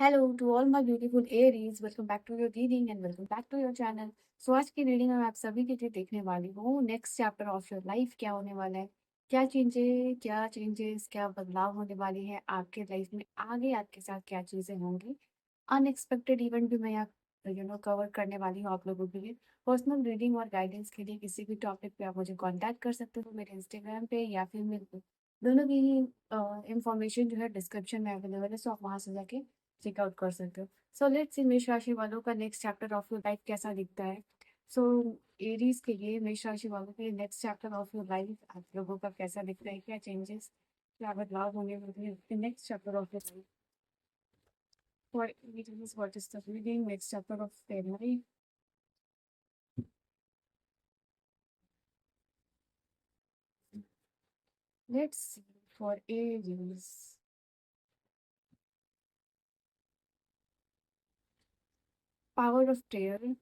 Hello to all my beautiful Aries. Welcome back to your reading and welcome back to your channel. So आज की reading में आप सभी के लिए देखने वाली हूँ next chapter of your life क्या होने वाला है, क्या चेंजेस क्या बदलाव होने वाली है आपके लाइफ में, आगे आपके साथ क्या चीज़ें होंगी। अनएक्सपेक्टेड इवेंट भी मैं यहाँ कवर करने वाली हूँ आप लोगों के लिए। पर्सनल रीडिंग और गाइडेंस के लिए किसी भी टॉपिक पे आप मुझे कांटेक्ट कर सकते हो मेरे इंस्टाग्राम पे या फिर मेरे को दोनों की ही इंफॉर्मेशन जो है डिस्क्रिप्शन में अवेलेबल है, सो आप वहाँ से जाके चेकआउट कर सकते हो। सो लेट्स सी मेष राशि वालों का next chapter of your life कैसा दिखता है। सो एरीज के लिए, मेष राशि वालों के लिए next chapter of your life आप लोगों का कैसा दिखता है, क्या चेंजेस क्या बदलाव होने वाले हैं next chapter of your life. What is the reading next chapter of their life? Let's see for Aries. Power of prayer.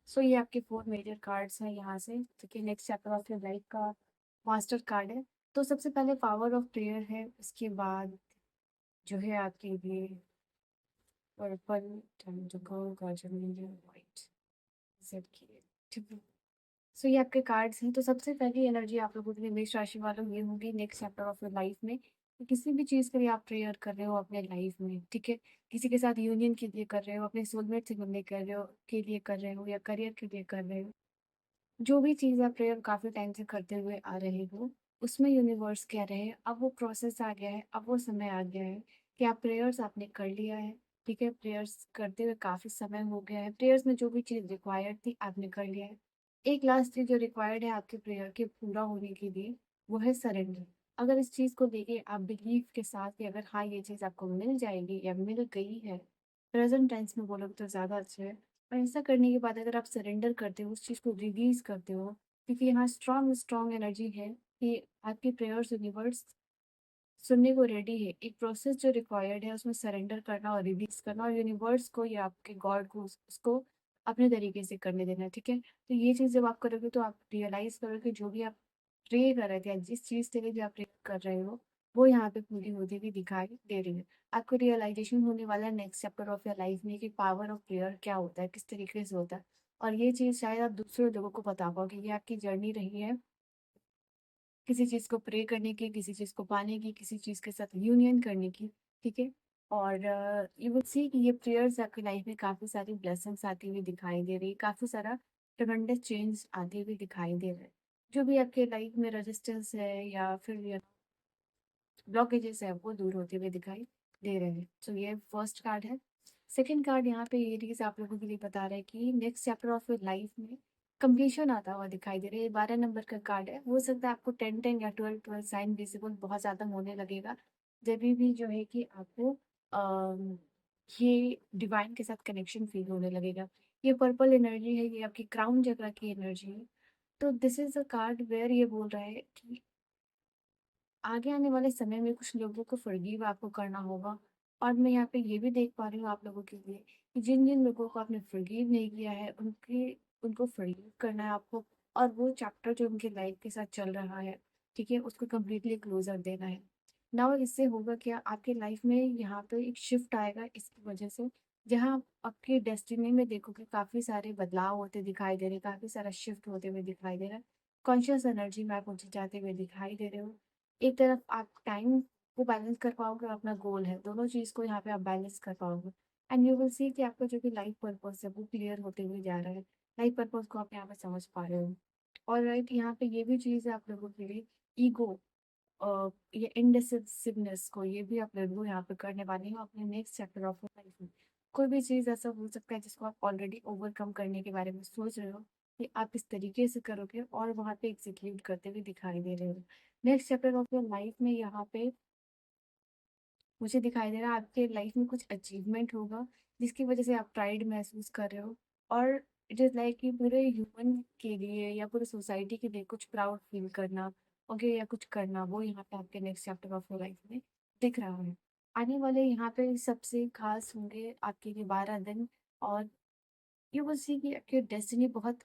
सो ये आपके 4 मेजर कार्ड्स हैं यहाँ से, ठीक है। Next chapter of your life का मास्टर कार्ड है। तो सबसे पहले पावर ऑफ प्रेयर है, उसके बाद जो है आपके लिए पर्पल वाइट जेड की, ठीक है। सो ये आपके कार्ड्स हैं। तो सबसे पहली एनर्जी आप लोगों के लिए मेष राशि वालों ये होगी next chapter of your life में कि किसी भी चीज़ के लिए आप प्रेयर कर रहे हो अपने लाइफ में, ठीक है। किसी के साथ यूनियन के लिए कर रहे हो, अपने सोलमेट से मिलने कर रहे हो के लिए कर रहे हो, या करियर के लिए कर रहे हो। जो भी चीज़ आप प्रेयर काफ़ी टाइम से करते हुए आ रहे हो, उसमें यूनिवर्स कह रहे हैं अब वो प्रोसेस आ गया है, अब वो समय आ गया है कि आप प्रेयर्स आपने कर लिया है, ठीक है। प्रेयर्स करते हुए काफ़ी समय हो गया है, प्रेयर्स में जो भी चीज़ रिक्वायर्ड थी आपने कर लिया है। एक लास्ट चीज़ जो रिक्वायर्ड है आपके प्रेयर के पूरा होने के लिए, वो है सरेंडर। अगर इस चीज़ को लेके आप बिलीव के साथ कि अगर हाँ ये चीज़ आपको मिल जाएगी या मिल गई है, प्रेजेंट टेंस में बोलोगे तो ज़्यादा अच्छा है। और ऐसा करने के बाद अगर आप सरेंडर करते हो, उस चीज़ को रिलीज करते हो, क्योंकि यहाँ स्ट्रॉन्ग स्ट्रॉन्ग एनर्जी है कि आपकी प्रेयर्स यूनिवर्स सुनने को रेडी है। एक प्रोसेस जो रिक्वायर्ड है उसमें सरेंडर करना और रिलीज करना, और यूनिवर्स को या आपके गॉड को उसको अपने तरीके से करने देना, ठीक है। तो ये चीज़ जब आप करोगे तो आप रियलाइज करोगे जो भी आप प्रे कर रहे थे या जिस चीज़ के लिए भी आप प्रे कर रहे हो, वो यहाँ पे पूरी होती हुई दिखाई दे रही है। आपको रियलाइजेशन होने वाला है next chapter of your life में कि पावर ऑफ प्रेयर क्या होता है, किस तरीके से होता है। और ये चीज़ शायद आप दूसरे लोगों को बता पाओगे। ये आपकी जर्नी रही है किसी चीज़ को प्रे करने की, किसी चीज़ को पाने की, किसी चीज़ के साथ यूनियन करने की, ठीक है। और यू विल सी कि ये प्रेयर्स आपकी लाइफ में काफ़ी सारी ब्लेसिंग्स आती हुई दिखाई दे रही है, काफ़ी सारा ट्रमेंडस चेंज आते हुए दिखाई दे रहा है। जो भी आपके लाइफ में रेजिस्टेंस है या फिर ब्लॉकेजेस है, वो दूर होते हुए दिखाई दे रहे हैं। सो ये फर्स्ट कार्ड है। सेकंड कार्ड यहाँ पे ये चीज़ आप लोगों के लिए बता रहा है कि next chapter of your life में कंप्लीशन आता हुआ दिखाई दे रहा है। ये 12 नंबर का कार्ड है। हो सकता है आपको 10-10 या 12-12 साइन विजिबल बहुत ज़्यादा होने लगेगा जब भी जो है कि आपको अम, ये डिवाइन के साथ कनेक्शन फील होने लगेगा। ये पर्पल एनर्जी है, ये आपकी क्राउन चक्र की एनर्जी है। तो this is a card where ये बोल रहा है कि आगे आने वाले समय में कुछ लोगों को फॉरगिव आपको करना होगा। और मैं यहाँ पे ये भी देख पा रही हूँ आप लोगों के लिए कि जिन जिन लोगों को आपने फॉरगिव नहीं किया है उनको फॉरगिव करना है आपको। और वो चैप्टर जो उनके लाइफ के साथ चल रहा है, ठीक है, उसको कम्प्लीटली क्लोजर देना है। नाउ इससे होगा क्या, आपके लाइफ में यहाँ पे एक शिफ्ट आएगा इसकी वजह से, जहाँ आप आपकी डेस्टिनी में देखोगे काफ़ी सारे बदलाव होते दिखाई दे रहे हैं, काफ़ी सारा शिफ्ट होते हुए दिखाई दे रहा है। कॉन्शियस एनर्जी में आप नीचे जाते हुए दिखाई दे रहे हो। एक तरफ आप टाइम को बैलेंस कर पाओगे और अपना गोल है, दोनों चीज़ को यहाँ पे आप बैलेंस कर पाओगे। एंड यू विल सी कि आपका जो भी लाइफ पर्पस है वो क्लियर होते हुए जा रहा है। लाइफ पर्पस को आप यहाँ पे समझ पा रहे हो। और राइट, यहाँ पे ये भी चीज़ है आप लोगों के लिए, ईगो ये इनडिसिसिवनेस को ये भी आप लोग यहाँ पे करने वाले हो अपने नेक्स्ट चैप्टर ऑफ लाइफ में। कोई भी चीज़ ऐसा हो सकता है जिसको आप ऑलरेडी ओवरकम करने के बारे में सोच रहे हो, कि आप इस तरीके से करोगे और वहाँ पे एग्जीक्यूट करते हुए दिखाई दे रहे हो। Next chapter of your life में यहाँ पे मुझे दिखाई दे रहा है आपके लाइफ में कुछ अचीवमेंट होगा जिसकी वजह से आप प्राइड महसूस कर रहे हो। और इट इज़ लाइक कि पूरे ह्यूमन के लिए या पूरे सोसाइटी के लिए कुछ प्राउड फील करना, ओके, या कुछ करना, वो यहाँ पे आपके next chapter of your life में दिख रहा है। आने वाले यहाँ पे सबसे खास होंगे आपके लिए 12 दिन। और यू विल सी कि आपकी डेस्टिनी बहुत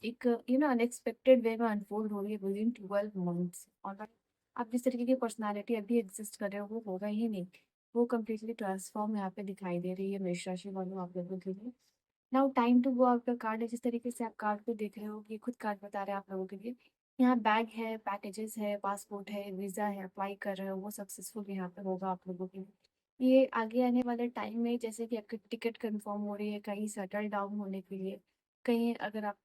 एक अनएक्सपेक्टेड वे में अनफोल्ड हो रही है विद इन 12 मंथ्स। और आप जिस तरीके की पर्सनालिटी अभी एग्जिस्ट कर रहे हो वो होगा ही नहीं। वो कम्प्लीटली ट्रांसफॉर्म यहाँ पे दिखाई दे रही है मेष राशि वालों आप लोगों के लिए। नाउ टाइम टू गो आपका कार्ड है। जिस तरीके से आप कार्ड को देख रहे हो, ये खुद कार्ड बता रहे हैं आप लोगों के लिए। यहाँ बैग है, पैकेजेस है, पासपोर्ट है, वीजा है, अप्लाई कर रहे हो, वो सक्सेसफुल यहाँ पे होगा आप लोगों के लिए। ये आगे आने वाले टाइम में जैसे कि आपकी टिकट कंफर्म हो रही है कहीं सेटल डाउन होने के लिए, कहीं अगर आप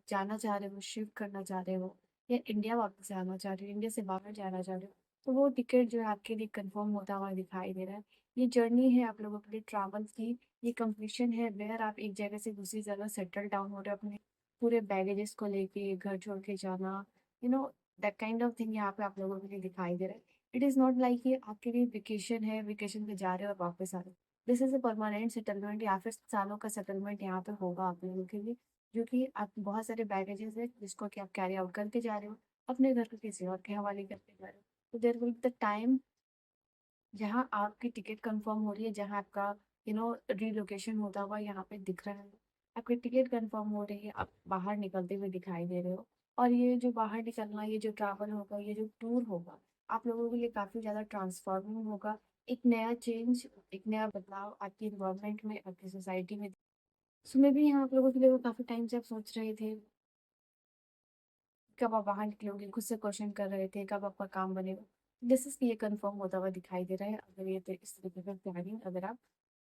जाना चाह रहे हो, शिफ्ट करना चाह रहे हो, या इंडिया वापस जाना चाह रहे हो, इंडिया से बाहर जाना चाह रहे हो, तो वो टिकट जो है आपके लिए कंफर्म होता हुआ दिखाई दे रहा है। ये जर्नी है आप लोगों के लिए ट्रैवल की। ये कंप्लीशन है वेयर आप एक जगह से दूसरी जगह सेटल डाउन हो रहे हो अपने पूरे बैगेजेस को लेके, घर छोड़ के जाना, दैट काइंड ऑफ थिंग यहाँ पे आप लोगों के लिए दिखाई दे रहा है। इट इज़ नॉट लाइक ये आपके लिए वेकेशन है, वेकेशन पे जा रहे हो और वापस आ रहे हो। This is a permanent settlement या फिर सालों का सेटलमेंट यहाँ पे होगा आप लोगों के लिए, जो कि आप बहुत सारे बैगेजेस है जिसको कि आप कैरी आउट करके जा रहे हो, अपने घर को किसी और के हवाले करके जा रहे हो। तो there will be the time जहाँ आपकी टिकट कंफर्म हो रही है, जहाँ आपका रिलोकेशन होता हुआ यहाँ पे दिख रहा है। आपकी टिकट कंफर्म हो रही है, आप बाहर निकलते हुए दिखाई दे रहे हो। और ये जो बाहर निकलना, ये जो ट्रैवल होगा, ये जो टूर होगा, आप लोगों के लिए काफ़ी ज़्यादा ट्रांसफॉर्मिंग होगा। एक नया चेंज, एक नया बदलाव आपकी इन्वायरमेंट में, आपकी सोसाइटी में। सो मे भी यहाँ आप लोगों के लिए वो काफ़ी टाइम से आप सोच रहे थे कब आप बाहर निकलोगे, खुद से क्वेश्चन कर रहे थे कब आपका काम बनेगा। दिस इज ये कंफर्म होता हुआ दिखाई दे रहा है अगर ये इस तरीके का प्लानिंग अगर आप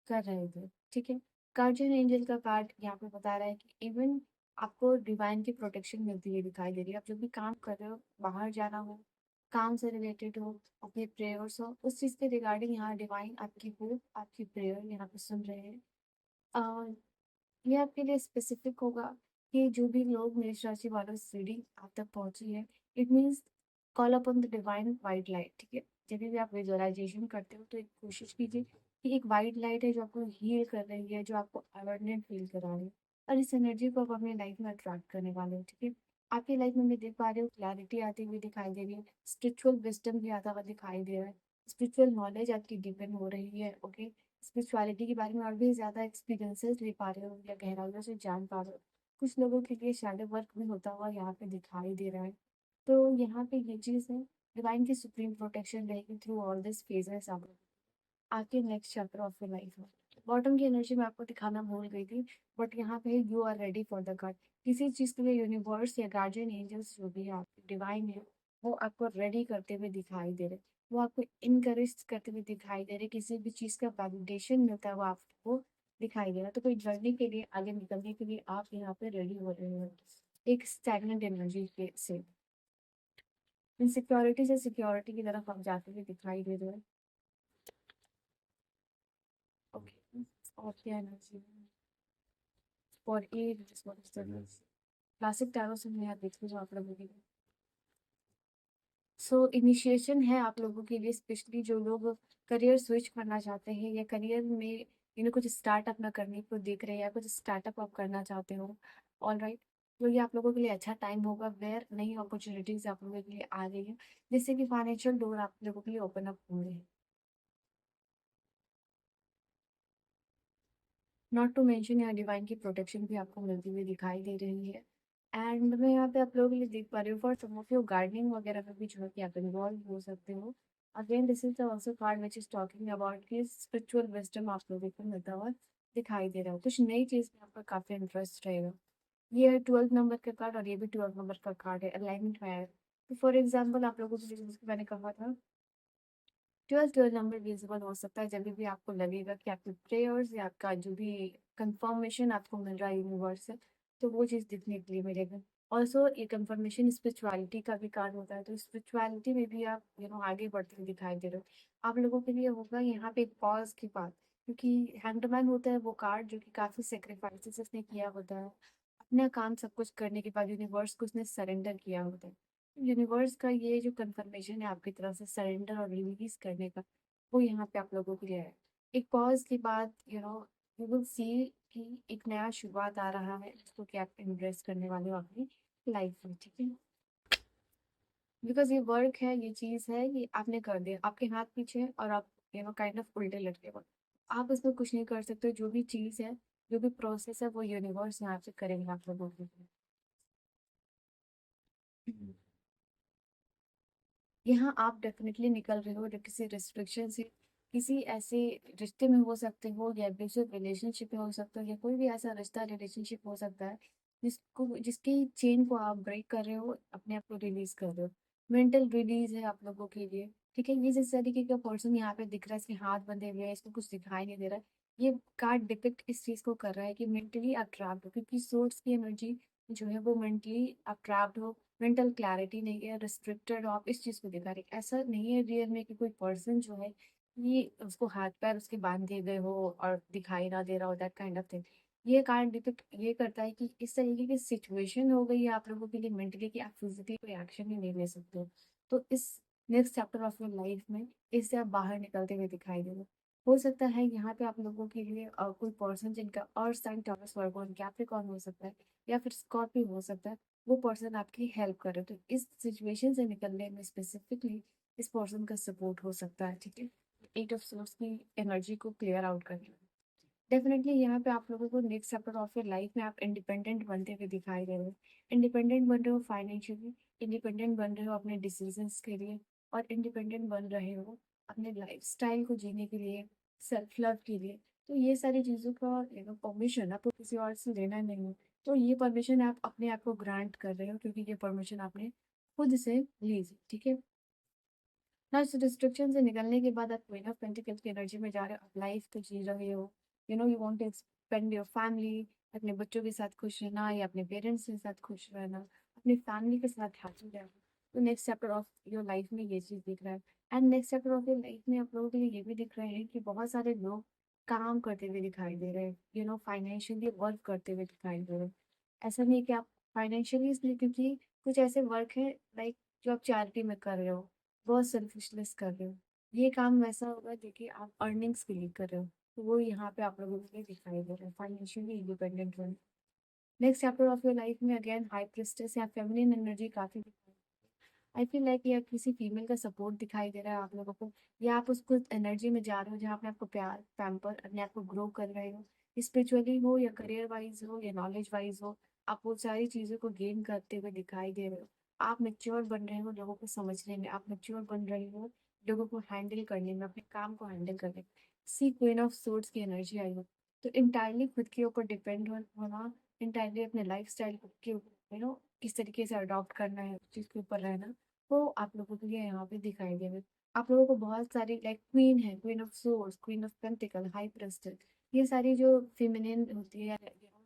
कर रहे थे। ठीक है। गार्जियन एंजल का कार्ड यहाँ पे बता रहा है कि इवन आपको डिवाइन की प्रोटेक्शन मिलती है दिखाई दे रही है। आप जो भी काम कर रहे हो, बाहर जाना हो, काम से रिलेटेड हो, अपने प्रेयर्स हो, उस चीज़ के रिगार्डिंग यहाँ डिवाइन आपकी होप, आपकी प्रेयर यहाँ पे सुन रहे हैं। ये आपके लिए स्पेसिफिक होगा कि जो भी लोग मेष राशि वालों सीढ़ी आप तक पहुंची है, it means call upon the divine white light. ठीक है। जब भी आप विजुअलाइजेशन करते हो तो एक कोशिश कीजिए कि एक वाइट लाइट है जो आपको हील कर रही है, जो आपको अवेयरनेस फील करा रही है, और इस एनर्जी को आप अपनी लाइफ में अट्रैक्ट करने वाले हो। ठीक है। आपकी लाइफ में मैं देख पा रही हूँ क्लैरिटी आती हुई दिखाई दे रही है, स्पिरिचुअल विजडम भी आता हुआ दिखाई दे रहा है, स्पिरिचुअल नॉलेज आपकी डिपेंड हो रही है। ओके। स्पिरिचुअलिटी के बारे में और भी ज़्यादा एक्सपीरियंसेस ले पा रहे हो या गहराइयों से जान पा रहे हो। कुछ लोगों के लिए शैडो वर्क भी होता हुआ यहाँ पे दिखाई दे रहा है। तो यहाँ पे ये चीज़ है, डिवाइन की सुप्रीम प्रोटेक्शन रहेगी थ्रू ऑल दिस फेजेस आपके next chapter of your life में। बॉटम की एनर्जी मैं आपको दिखाना भूल गई थी, बट यहाँ पे you are ready for the card. किसी चीज़ के लिए यूनिवर्स या गार्जियन एंजल्स जो भी है आपके डिवाइन है, वो आपको रेडी करते हुए दिखाई दे रहे। वो आपको इनकरेज करते हुए दिखाई दे रहे। किसी भी चीज़ का वैलिडेशन मिलता है वो आपको दिखाई दे रहा। तो कोई जर्नी के लिए आगे निकलने के लिए आप यहाँ पे रेडी हो रहे हो एक स्टैग्नेंट एनर्जी के से इनसिक्योरिटी से सिक्योरिटी की तरफ आप जाते हुए दिखाई दे रहे हो। ओके। और क्या energy for age classic tarot से मैं यहाँ देख रही हूँ आप लोगों के लिए। सो इनिशिएशन है आप लोगों के लिए, स्पेशली जो लोग करियर स्विच करना चाहते हैं या करियर में कुछ स्टार्ट अपना करने को देख रहे हैं, या कुछ स्टार्टअप आप करना चाहते हो। All right. तो ये आप लोगों के लिए अच्छा टाइम होगा वेयर नई अपॉर्चुनिटीज आप लोगों के लिए आ रही है, जिससे कि फाइनेंशियल डोर आप लोगों के लिए ओपन अप हो रहे हैं। नॉट टू मेंशन यहाँ डिवाइन की प्रोटेक्शन भी आपको मिलती हुई दिखाई दे रही है। एंड मैं यहाँ पे आप लोगों के लिए देख पा रही हूँ for some of you gardening वगैरह में भी जो है कि आप इन्वॉल्व हो सकते हो। Again this is also card which is talking about कि स्पिरिचुअल विजडम आप लोगों को मिलता हुआ दिखाई दे रहा है। कुछ नई चीज़ में आपका काफ़ी इंटरेस्ट रहेगा। ये है 12 नंबर का कार्ड और ये भी 12 नंबर का कार्ड है, अलाइनमेंट में है। तो फॉर एग्जाम्पल आप लोगों को जैसे मैंने कहा था 12 नंबर विजिबल हो सकता है जब भी आपको लगेगा कि आपके प्रेयर्स या आपका जो भी कंफर्मेशन आपको मिल रहा है यूनिवर्स से, तो वो चीज़ दिखने के लिए मिलेगा। ऑल्सो ये कंफर्मेशन स्पिरिचुअलिटी का भी कार्ड होता है, तो स्पिरिचुअलिटी में भी आप आगे बढ़ते हुए दिखाई दे रहे हो। आप लोगों के लिए होगा यहाँ पे एक पॉज की बात, क्योंकि हैंडमैन होता है वो कार्ड जो कि काफ़ी सेक्रीफाइसेस उसने किया होता है। अपना काम सब कुछ करने के बाद यूनिवर्स को उसने सरेंडर किया होता है। यूनिवर्स का ये जो कंफर्मेशन है आपकी तरफ से सरेंडर और रिलीज करने का, वो यहाँ पे आप लोगों के लिए है। एक पॉज के बाद यू विल सी कि एक नया शुरुआत आ रहा है जिसको कि आप एम्ब्रेस करने वाले हो अपनी लाइफ में। ठीक है। बिकॉज ये वर्क है, ये चीज़ है, ये आपने कर दिया, आपके हाथ पीछे है और आप काइंड ऑफ उल्टे लटके हो। आप इसमें कुछ नहीं कर सकते। जो भी चीज़ है, जो भी प्रोसेस है, वो यूनिवर्स यहाँ से करेंगे आप लोगों के लिए। यहाँ आप डेफिनेटली निकल रहे हो किसी रिस्ट्रिक्शन से, किसी ऐसे रिश्ते में हो सकते हो, या एब्यूसिव रिलेशनशिप में हो सकते हो, या कोई भी ऐसा रिश्ता रिलेशनशिप हो सकता है जिसकी चेन को आप ब्रेक कर रहे हो, अपने आप को रिलीज कर रहे हो। मेंटल रिलीज है आप लोगों के लिए। ठीक है, ये जिस तरीके का पर्सन यहाँ पे दिख रहा है, इसके हाथ बंधे हुए हैं, इसको कुछ दिखाई नहीं दे रहा है, ये कार्ड डिपिक्ट इस चीज को कर रहा है कि मेंटली अट्रैप्ट हो, क्योंकि सोर्स की एनर्जी जो है वो मेंटली अट्रैप्ट हो, मेंटल क्लैरिटी नहीं है, रिस्ट्रिक्टेड हो, आप इस चीज को दिखा रहे हैं। ऐसा नहीं है रियल में कि कोई पर्सन जो है ये उसको हाथ पैर उसके बांध दिए गए हो और दिखाई ना दे रहा हो, दैट काइंड ऑफ थिंग। ये कार्ड डिपिक्ट ये करता है कि इस तरीके की सिचुएशन हो गई है आप लोगों के लिए मेंटली कि आप फिजिकली कोई एक्शन ही नहीं ले सकते हो। तो इस next chapter of your life में इससे आप बाहर निकलते हुए दिखाई दे रहे हो सकता है यहाँ पे आप लोगों के लिए कोई पर्सन जिनका earth sign Taurus Virgo Capricorn हो सकता है, या फिर स्कॉर्पियो हो सकता है, वो पर्सन आपकी हेल्प करे। तो इस सिचुएशन से निकलने में स्पेसिफिकली इस पर्सन का सपोर्ट हो सकता है। ठीक है, एट ऑफ सोर्स की एनर्जी को क्लियर आउट करने में डेफिनेटली यहाँ पे आप लोगों को next chapter of your life में आप इंडिपेंडेंट बनते हुए दिखाई दे रहे हो। इंडिपेंडेंट बन रहे हो फाइनेंशियली, इंडिपेंडेंट बन रहे हो अपने डिसीजंस के लिए, और इंडिपेंडेंट बन रहे हो अपने लाइफ स्टाइल को जीने के लिए, सेल्फ लव के लिए। तो ये सारी चीज़ों का परमिशन आपको किसी और से लेना नहीं है। तो ये परमिशन आप अपने आप को ग्रांट कर रहे हो, क्योंकि ये परमिशन आपने खुद से ली थी। ठीक है ना, इस रिस्ट्रिक्शन से निकलने के बाद आप क्वीन ऑफ पेंटिकल्स की एनर्जी में जा रहे हो, आप लाइफ को जी रहे हो। You want to spend your family, अपने बच्चों के साथ खुश रहना, या अपने पेरेंट्स के साथ खुश रहना, अपनी फैमिली के साथ हैप्पी रहना। तो next chapter of your life में ये चीज़ दिख रहा है। And next chapter of your life में आप लोगों के लिए ये भी दिख रहे हैं कि बहुत सारे लोग काम करते हुए दिखाई दे रहे हैं, फाइनेंशियली वर्क करते हुए दिखाई दे रहे हैं। ऐसा नहीं कि आप फाइनेंशियली, इसलिए क्योंकि कुछ ऐसे वर्क है लाइक जो आप चैरिटी में कर रहे हो, बहुत सेल्फिशनेस कर रहे हो। ये काम वैसा होगा जो कि आप अर्निंग्स के लिए कर रहे हो, तो वो यहाँ पे आप लोगों के लिए दिखाई दे रहा है, फाइनेंशियली इंडिपेंडेंट होना। Next chapter of your life में अगेन हाई प्रिस्टेस या फेमिनिन एनर्जी काफी दिखाई, आई फील लाइक या किसी फीमेल का सपोर्ट दिखाई दे रहा है आप लोगों को, या आप उसको एनर्जी में जा रहे हो जहाँ अपने आपको प्यार पैम्पर अपने आप को ग्रो कर रहे हो, स्पिरिचुअली हो या करियर वाइज हो या नॉलेज वाइज हो, आप वो सारी चीज़ों को गेन करते हुए दिखाई दे रहे हो। आप मेच्योर बन रहे हो लोगों को समझने में, आप मेच्योर बन रहे हो लोगों को हैंडल करने में, अपने काम को हैंडल करने में। सी क्वीन ऑफ सोर्ड्स की एनर्जी आई हो, तो इंटायरली खुद के ऊपर डिपेंड होना, इंटायरली अपने लाइफ स्टाइल के ऊपर किस तरीके से अडॉप्ट करना है, उस चीज़ के ऊपर रहना, वो आप लोगों के लिए यहाँ पे दिखाई दे रहा है। आप लोगों को बहुत सारी लाइक क्वीन है, queen of swords, queen of pentacles, high priestess, ये सारी जो फेमिनिन होती है या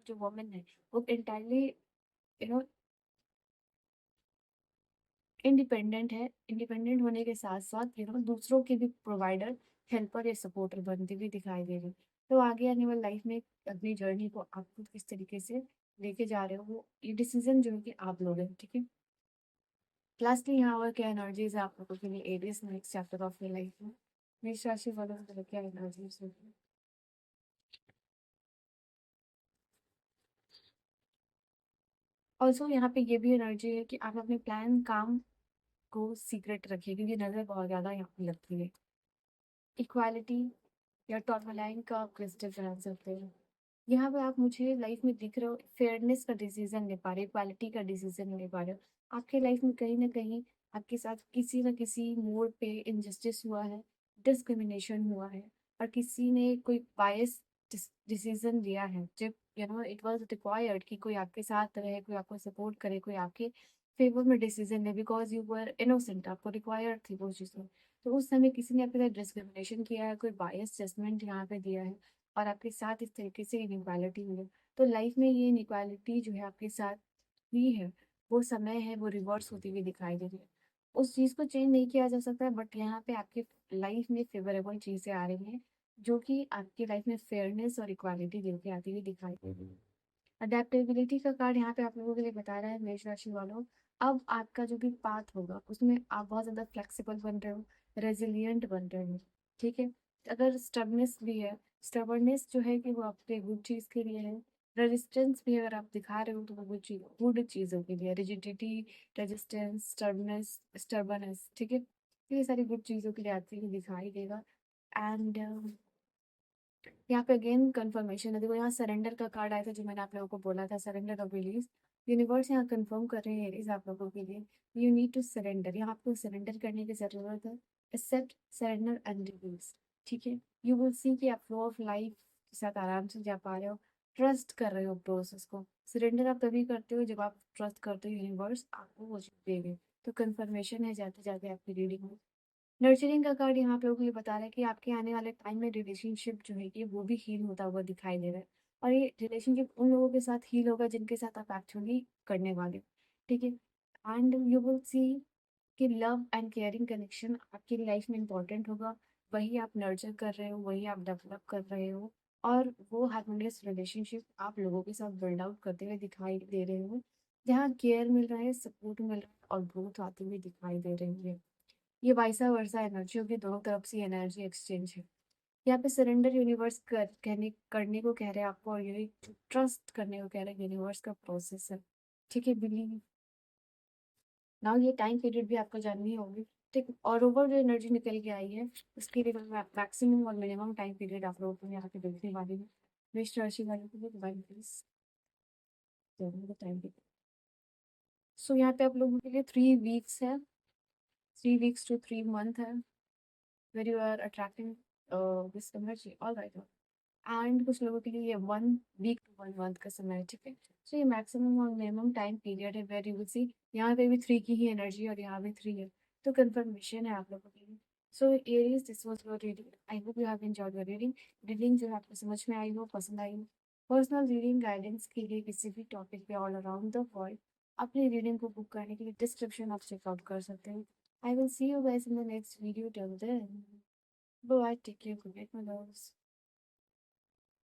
जो वुमेन है, वो इंटायरली यू नो इंडिपेंडेंट है। इंडिपेंडेंट होने के साथ साथ दूसरों के भी प्रोवाइडर, हेल्पर या सपोर्टर बनती हुई दिखाई दे रही है। तो आगे आने वाली लाइफ में अपनी जर्नी को आप खुद किस तरीके से लेके जा रहे हो, वो ये डिसीजन जो है कि आप लोगे। ठीक है, लास्टली यहाँ और क्या एनर्जीज है आप लोगों के लिए Aries next chapter of your life में, मेष राशि वालों के लिए क्या एनर्जीज होगी। ऑल्सो यहाँ पे ये भी एनर्जी है कि आप अपने प्लान काम को सीक्रेट रखिए, क्योंकि नजर बहुत ज्यादा यहाँ पे लगती है। इक्वालिटी या टॉर्मलाइन का आप क्रिस्टल बना सकते हो। यहाँ पे आप मुझे लाइफ में दिख रहे हो, फेयरनेस का डिसीजन ले पा रहे हो, इक्वालिटी का डिसीजन ले पा रहे हो। आपके लाइफ में कहीं ना कहीं आपके साथ किसी न किसी मोड़ पे इनजस्टिस हुआ है, डिस्क्रिमिनेशन हुआ है, और किसी ने कोई बायस डिसीजन लिया है, जब इट वाज रिक्वायर्ड कि कोई आपके साथ रहे, कोई आपको सपोर्ट करे, कोई आपके फेवर में डिसीजन ले, बिकॉज यू वर इनोसेंट, आपको रिक्वायर्ड थी वो चीज़ें। तो उस समय किसी ने आपके साथ डिस्क्रिमिनेशन किया है, कोई बायस जजमेंट यहाँ पे दिया है, और आपके साथ इस तरीके से इनइक्वालिटी हुई है। तो लाइफ में ये इनइक्वालिटी जो है आपके साथ हुई है, वो समय है वो रिवर्स होती हुई दिखाई दे रही है। उस चीज़ को चेंज नहीं किया जा सकता, बट यहाँ पे आपके लाइफ में फेवरेबल चीज़ें आ रही हैं, जो कि आपकी लाइफ में फेयरनेस और इक्वालिटी लेके आती हुई दिखाई दे रही है। अडेप्टेबिलिटी का कार्ड यहाँ पे आप लोगों के लिए बता रहा है मेष राशि वालों, अब आपका जो भी पाथ होगा उसमें आप बहुत ज़्यादा फ्लेक्सिबल बन रहे हो, रेजिलियंट बन रहे हो। ठीक है, अगर स्टबनेस भी है, स्टबर्नेस जो है कि वो आपके गुड चीज़ के लिए है, रेजिस्टेंस भी अगर आप दिखा रहे हो तो वो गुड चीज़ों के लिए, रिजिडिटी, रेजिस्टेंस, स्टबनेस, स्टबर्नेस। ठीक है, तो ये सारी गुड चीज़ों के लिए आती हुई दिखाई देगा। एंड यहाँ पे अगेन कंफर्मेशन है, देखो यहाँ सरेंडर का कार्ड आया था, जो मैंने आप लोगों को बोला था, सरेंडर और रिलीज। यूनिवर्स यहाँ कंफर्म कर रहे हैं एरीज आप लोगों के लिए, यू नीड टू सरेंडर, यहाँ आपको सरेंडर करने की ज़रूरत है। Accept, surrender and release. ठीक है, यू विल सी कि आप फ्लो ऑफ लाइफ के साथ आराम से जा पा रहे हो, ट्रस्ट कर रहे हो प्रोसेस को। सरेंडर आप तभी करते हो जब आप ट्रस्ट करते हो यूनिवर्स आपको वो चीज़ देंगे। तो कंफर्मेशन है जाते जाते आपकी रीडिंग में। नर्चरिंग का कार्ड यहाँ पे लोगों को ये बता रहा है कि आपके आने वाले टाइम में रिलेशनशिप जो है कि वो भी हील होता हुआ दिखाई दे रहा है। और ये रिलेशनशिप उन लोगों के साथ हील होगा जिनके साथ आप एक्चुअली करने वाले हो। ठीक है, एंड यू विल सी कि लव एंड केयरिंग कनेक्शन आपकी लाइफ में इंपॉर्टेंट होगा। वही आप नर्चर कर रहे हो, वही आप डेवलप कर रहे हो। और वो हार्मोनियस रिलेशनशिप आप लोगों के साथ बिल्ड आउट करते हुए दिखाई दे रहे हो, जहाँ केयर मिल रहा है, सपोर्ट मिल रहा है और ग्रोथ आती हुई दिखाई दे रही है। ये वाइसा वर्सा एनर्जी होगी, दोनों तरफ से एनर्जी एक्सचेंज है। यहाँ पे सरेंडर यूनिवर्स करने को कह रहे हैं आपको, और ये ट्रस्ट करने को कह रहे हैं, यूनिवर्स का प्रोसेस है। ठीक है, बिलीव नाउ। ये टाइम पीरियड भी आपको जाननी होगी। ठीक, और ओवर जो एनर्जी निकल के आई है उसके लिए मैक्सिमम और मिनिमम टाइम पीरियड आप लोगों को यहाँ पे देखने वाली है। मेष राशि वालों के लिए डिवाइन प्लीज टाइम पीरियड। सो यहाँ पे आप लोगों के लिए 3 वीक्स है, 3 वीक्स to 3 month है, where you are attracting this energy, all right। And कुछ लोगों के लिए ये 1 वीक to 1 मंथ का समय है। ठीक है, सो ये मैक्सिमम और मिनिमम टाइम पीरियड है वेर यू विल सी। यहाँ पे भी 3 की ही एनर्जी और यहाँ भी 3 है, तो कंफर्मेशन है आप लोगों के लिए। सो Aries, this was your reading, I hope you have enjoyed your reading. Reading जो है आपको समझ में आई हो, पसंद आई हो। पर्सनल रीडिंग गाइडेंस के लिए किसी भी टॉपिक पे ऑल अराउंड द वर्ल्ड अपनी रीडिंग को बुक करने के लिए डिस्क्रिप्शन आप चेकआउट कर सकते हैं। I will see you guys in the next video, till then bye, take care, good night my loves.